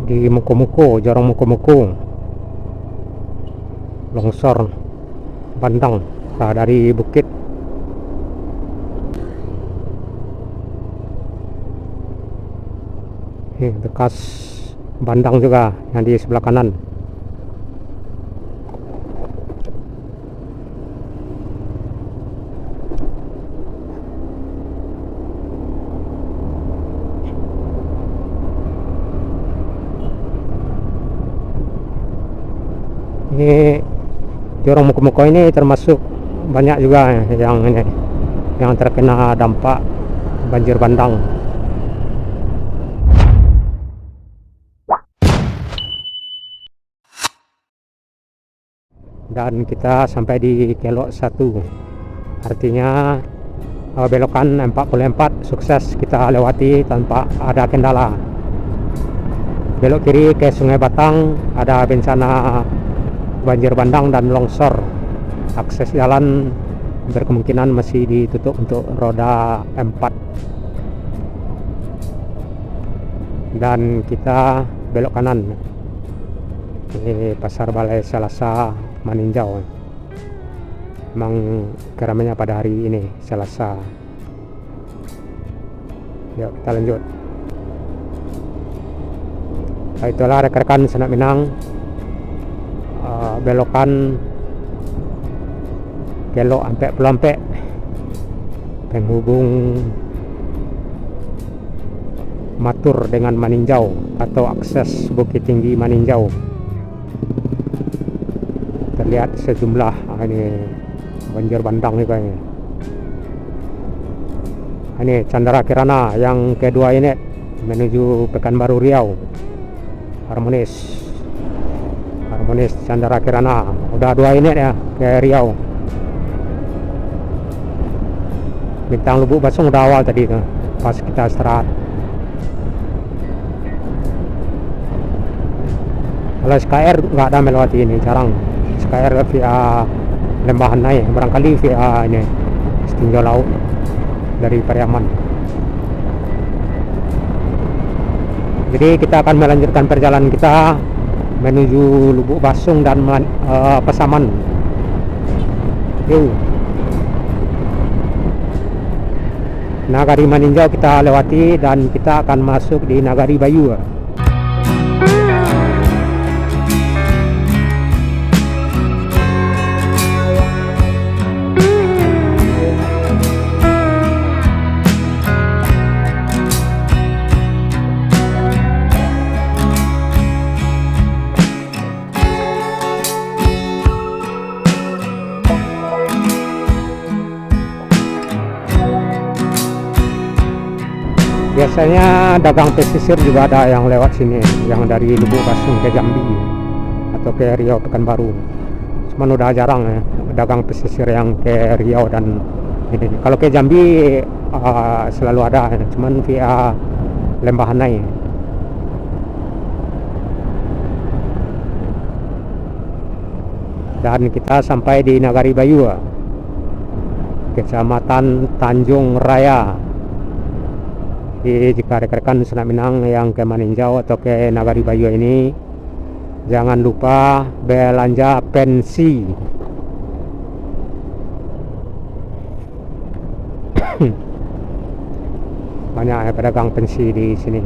di Muko-Muko, Jorong Muko-Muko, longsor bandang dari bukit. Ini bekas bandang juga yang di sebelah kanan. Ini Jorong Muko-Muko ini termasuk banyak juga yang terkena dampak banjir bandang. Dan kita sampai di Kelok 1, artinya belokan 44 sukses kita lewati tanpa ada kendala. Belok kiri ke Sungai Batang, ada bencana banjir bandang dan longsor. Akses jalan berkemungkinan masih ditutup untuk roda 4. Dan kita belok kanan. Ini Pasar Balai Selasa Maninjau. Memang keramainya pada hari ini Selasa. Yuk kita lanjut. Nah, itulah rekan-rekan Senak Minang, belokan Kelok sampai Pelampek, penghubung Matur dengan Maninjau atau akses Bukit Tinggi Maninjau. Terlihat sejumlah ini banjir bandang nih kayaknya. Ini Chandra Kirana yang kedua ini menuju Pekanbaru Riau. Harmonis Chandra Kirana udah 2 ini ya ke Riau. Bintang Lubuk Basung udah awal tadi tuh pas kita istirahat. Kalau SKR nggak ada melewati ini, jarang. SKR via Lembahan Naik, barangkali via ini Setinjau Laut dari Pariaman. Jadi kita akan melanjutkan perjalanan kita menuju Lubuk Basung dan Pasaman. Yuk. Nagari Maninjau kita lewati dan kita akan masuk di Nagari Bayu. Biasanya dagang pesisir juga ada yang lewat sini, yang dari Lubuk Basung ke Jambi atau ke Riau Pekanbaru. Cuman udah jarang ya dagang pesisir yang ke Riau dan ini. Kalau ke Jambi selalu ada, cuman via Lembahan Naik. Dan kita sampai di Nagari Bayu, Kecamatan Tanjung Raya. Jadi jika rekan-rekan Senak Minang yang ke Maninjau atau ke Nagari Bayu ini, jangan lupa belanja pensi. Banyak ya pedagang pensi di sini.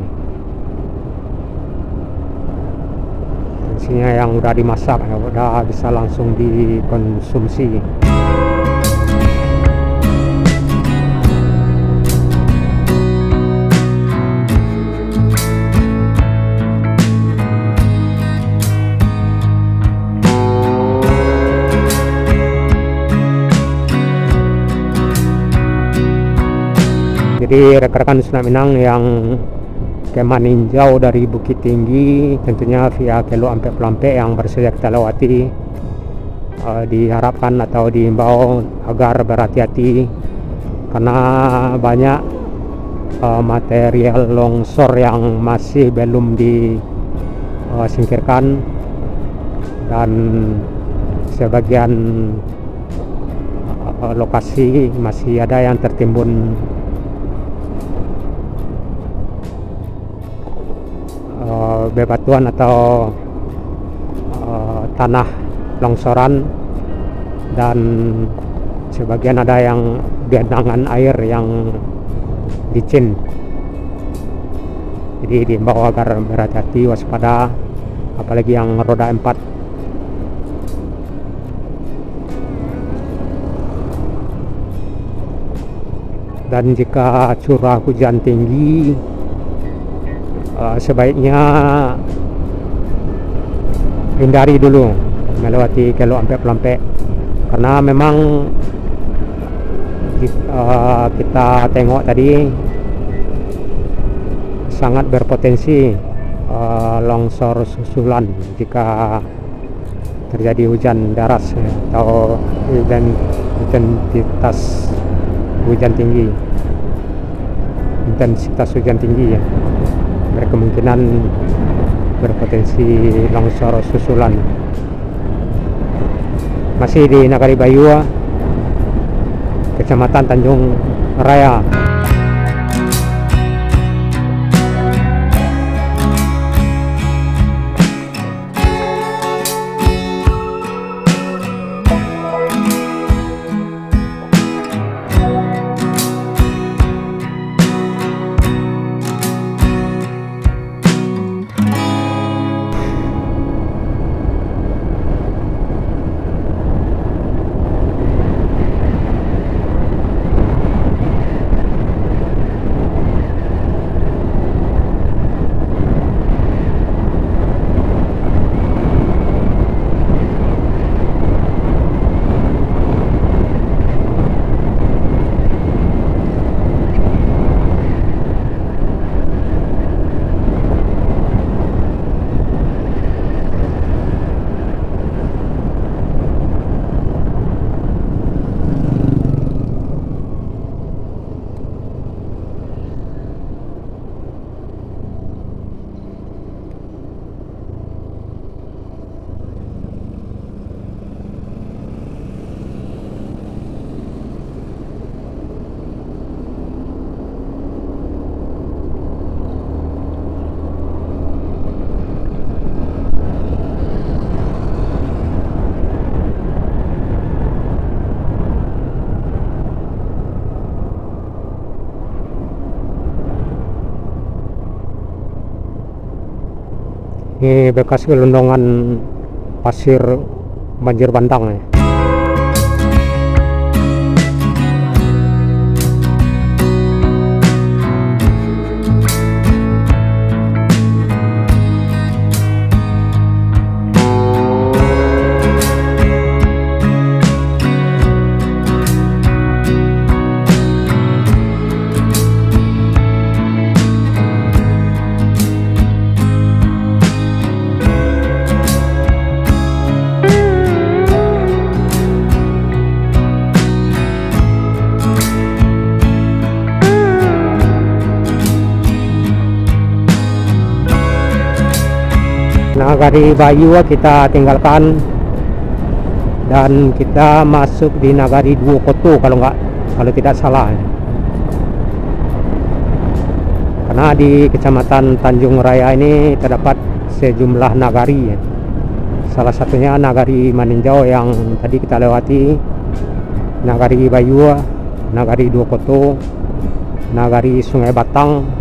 Pensinya yang udah dimasak, ya, udah bisa langsung dikonsumsi. Jadi rekan-rekan Senak Minang yang ke Maninjau dari Bukit Tinggi, tentunya via Kelok sampai Pelampek yang baru saja kita lewati, diharapkan atau diimbau agar berhati-hati karena banyak material longsor yang masih belum disingkirkan dan sebagian lokasi masih ada yang tertimbun bebatuan atau tanah longsoran, dan sebagian ada yang genangan air yang licin. Jadi diimbau agar berhati-hati, waspada, apalagi yang roda 4. Dan jika curah hujan tinggi, sebaiknya hindari dulu melewati Kelok Ampek-Pelampek, karena memang kita tengok tadi sangat berpotensi longsor susulan jika terjadi hujan deras atau intensitas hujan tinggi, ya, berkemungkinan berpotensi longsor susulan. Masih di Nagari Bayua, Kecamatan Tanjung Raya. Ini bekas gelondongan pasir banjir bandang ya. Nagari Bayua kita tinggalkan dan kita masuk di Nagari Duokoto kalau tidak salah. Karena di Kecamatan Tanjung Raya ini terdapat sejumlah nagari ya. Salah satunya Nagari Maninjau yang tadi kita lewati, Nagari Bayua, Nagari Duokoto, Nagari Sungai Batang,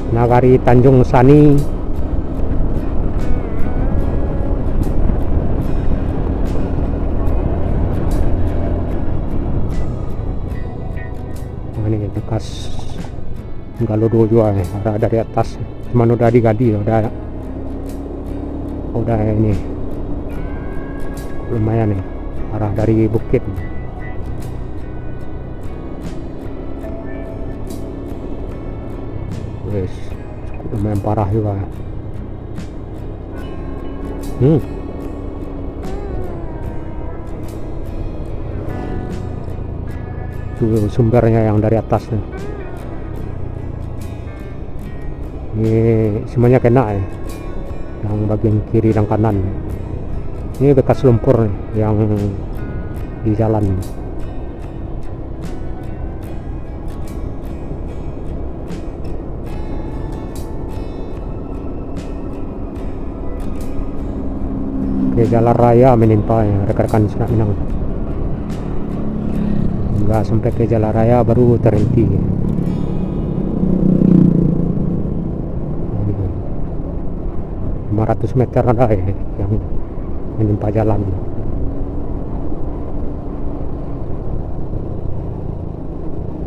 Nagari Tanjung Sani, ini bekas Galodo juga ya, arah dari atas, cuman udah digadi, udah ini lumayan nih, arah dari bukit. Wes, cukup lumayan parah juga. Itu sumbernya yang dari atas nih. Ini semuanya kena ya, yang bagian kiri dan kanan. Ini bekas lumpur nih, yang di jalan. Di jalan raya menimpa ya, rekan-rekan Senak Minang. Nggak sampai ke jalan raya baru terhenti. 500 meter ada ya yang menimpa jalan.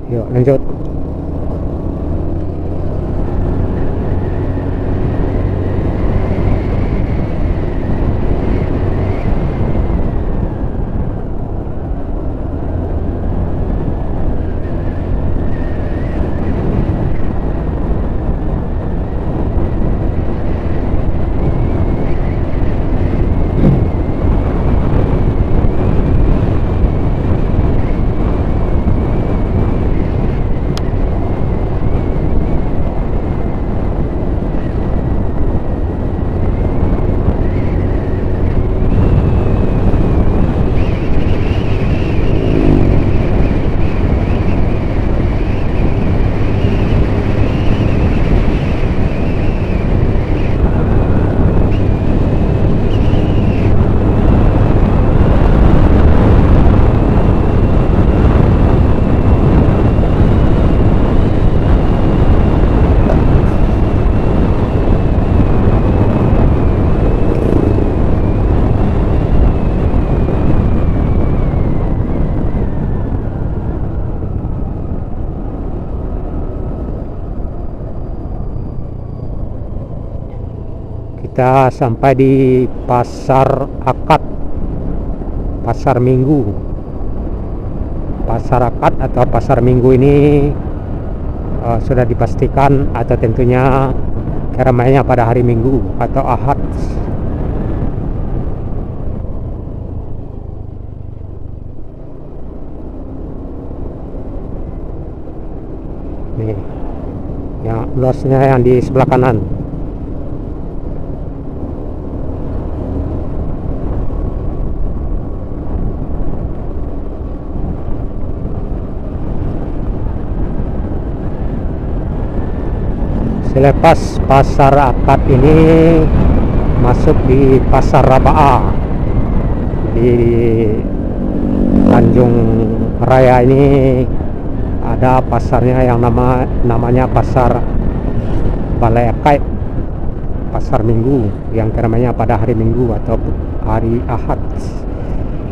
Yuk lanjut. Kita sampai di Pasar Akad, Pasar Minggu. Pasar Akad atau Pasar Minggu ini sudah dipastikan atau tentunya keramaiannya pada hari Minggu atau Ahad. Nih, yang luasnya yang di sebelah kanan. Selepas Pasar Akad ini masuk di Pasar Rabaah di Tanjung Raya. Ini ada pasarnya yang namanya Pasar Balai Akad, Pasar Minggu yang keramaiannya pada hari Minggu atau hari Ahad,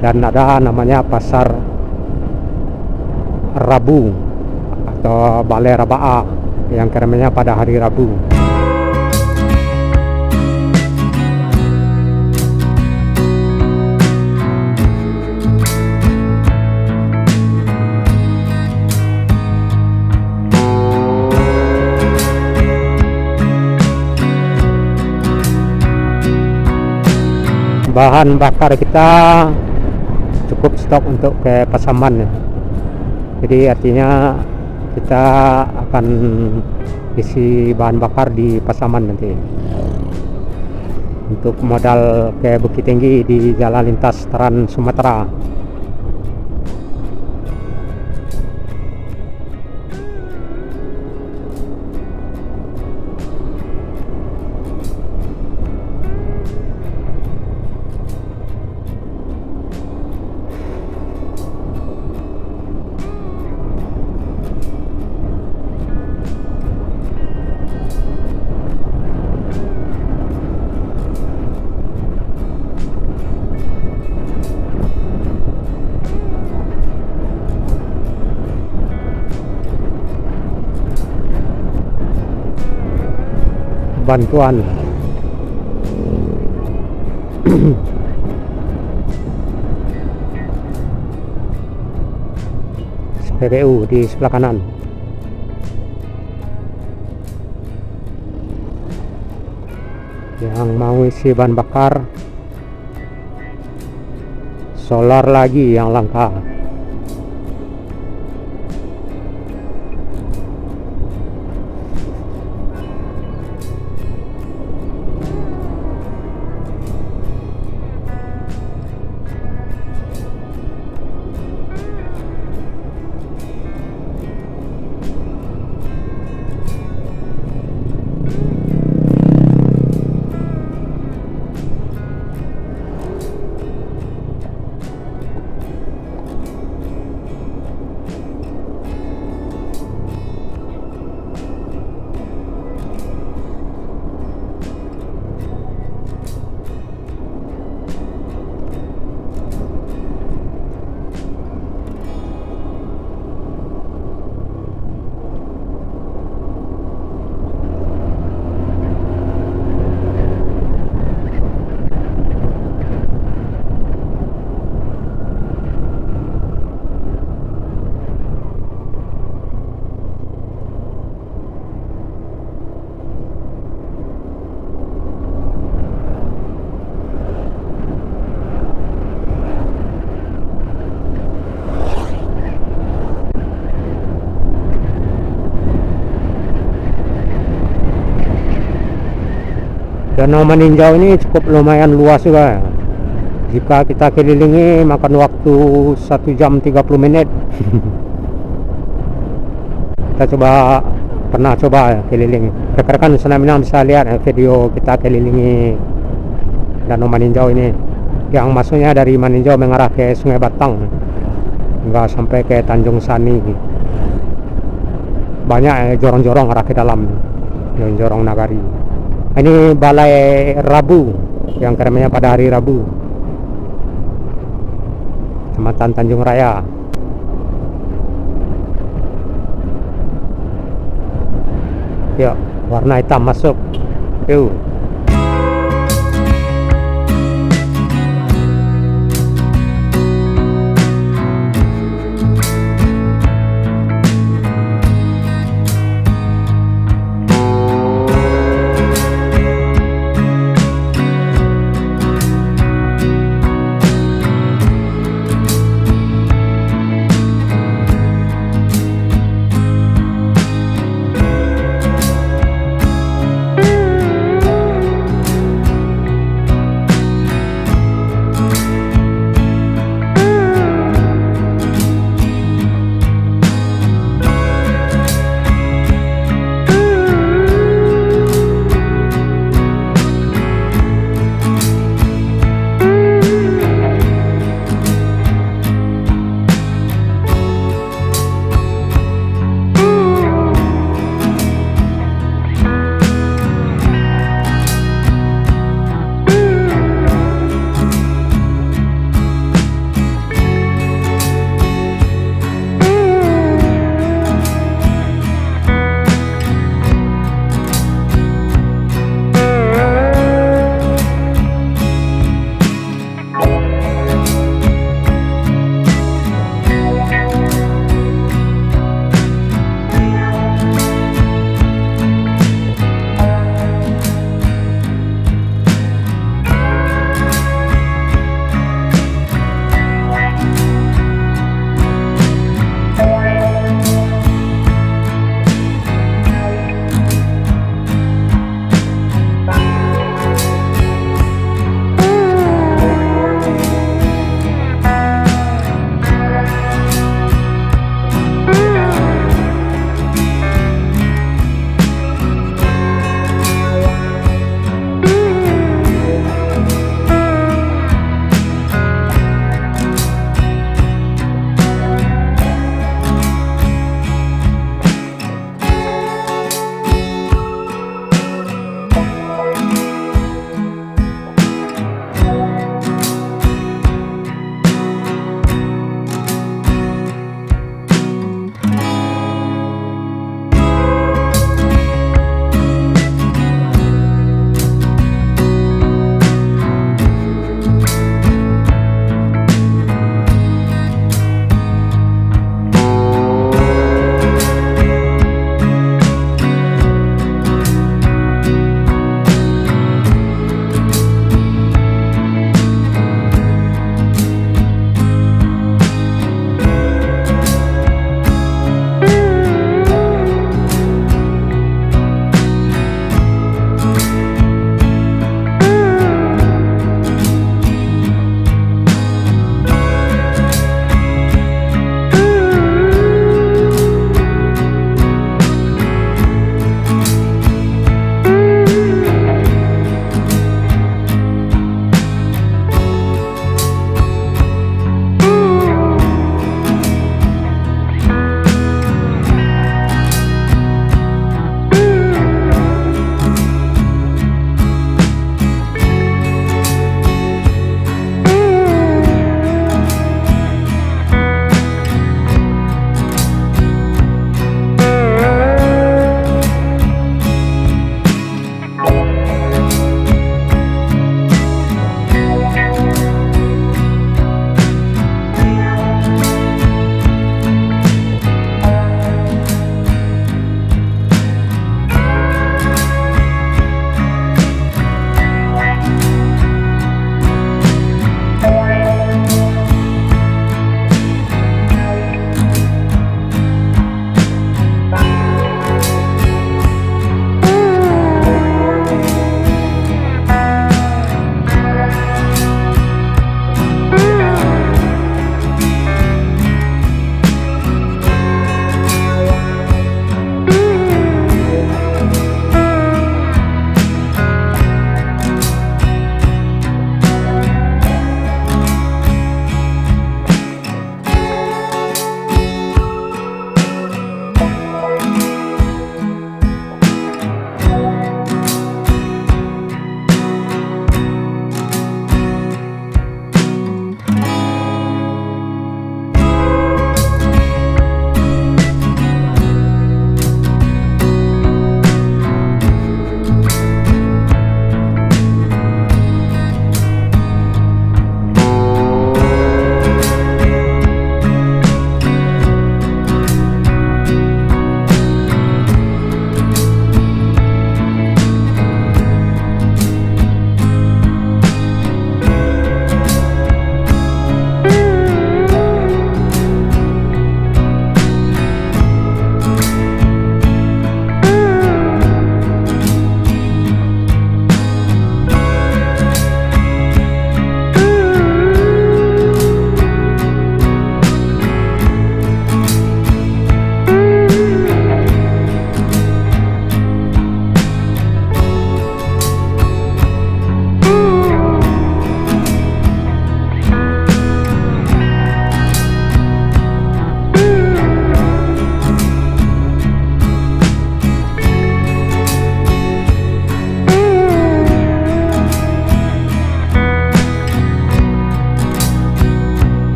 dan ada namanya Pasar Rabu atau Balai Rabaah yang keramaiannya pada hari Rabu. Bahan bakar kita cukup stok untuk ke Pasaman ya. Jadi artinya kita akan isi bahan bakar di Pasaman nanti. Untuk modal ke Bukit Tinggi di Jalan Lintas Trans Sumatera. Bantuan SPBU di sebelah kanan. Yang mau isi bahan bakar, solar lagi yang langka. Danau Maninjau ini cukup lumayan luas juga. Jika kita kelilingi makan waktu 1 jam 30 menit. Kita pernah coba keliling. Rekan-rekan senang bisa lihat video kita kelilingi Danau Maninjau ini, yang masuknya dari Maninjau mengarah ke Sungai Batang hingga sampai ke Tanjung Sani. Banyak jorong-jorong arah ke dalam, jorong nagari. Ini Balai Rabu yang keramaian pada hari Rabu, Kecamatan Tanjung Raya. Yuk, warna hitam masuk. Yuk.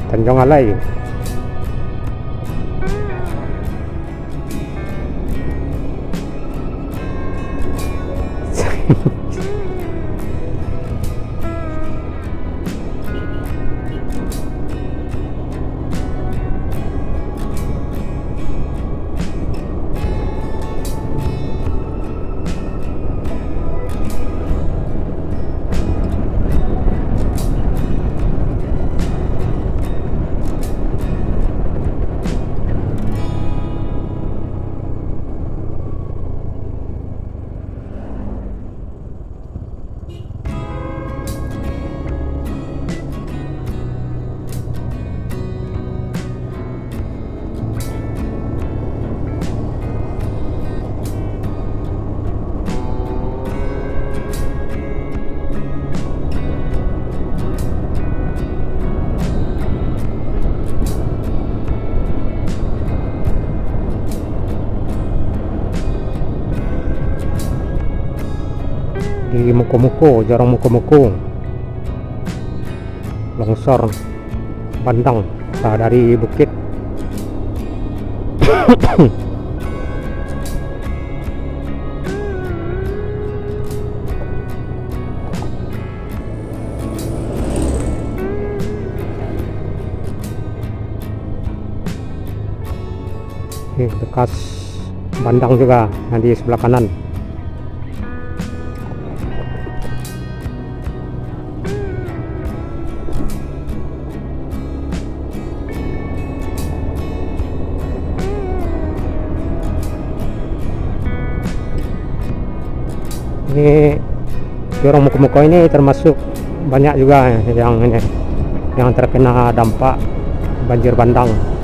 Tanjung Alai. Di Muko-Muko, Jorong Muko-Muko, longsor bandang dari bukit. Bekas bandang juga yang di sebelah kanan. Ini Jorong Muko-Muko ini termasuk banyak juga yang terkena dampak banjir bandang.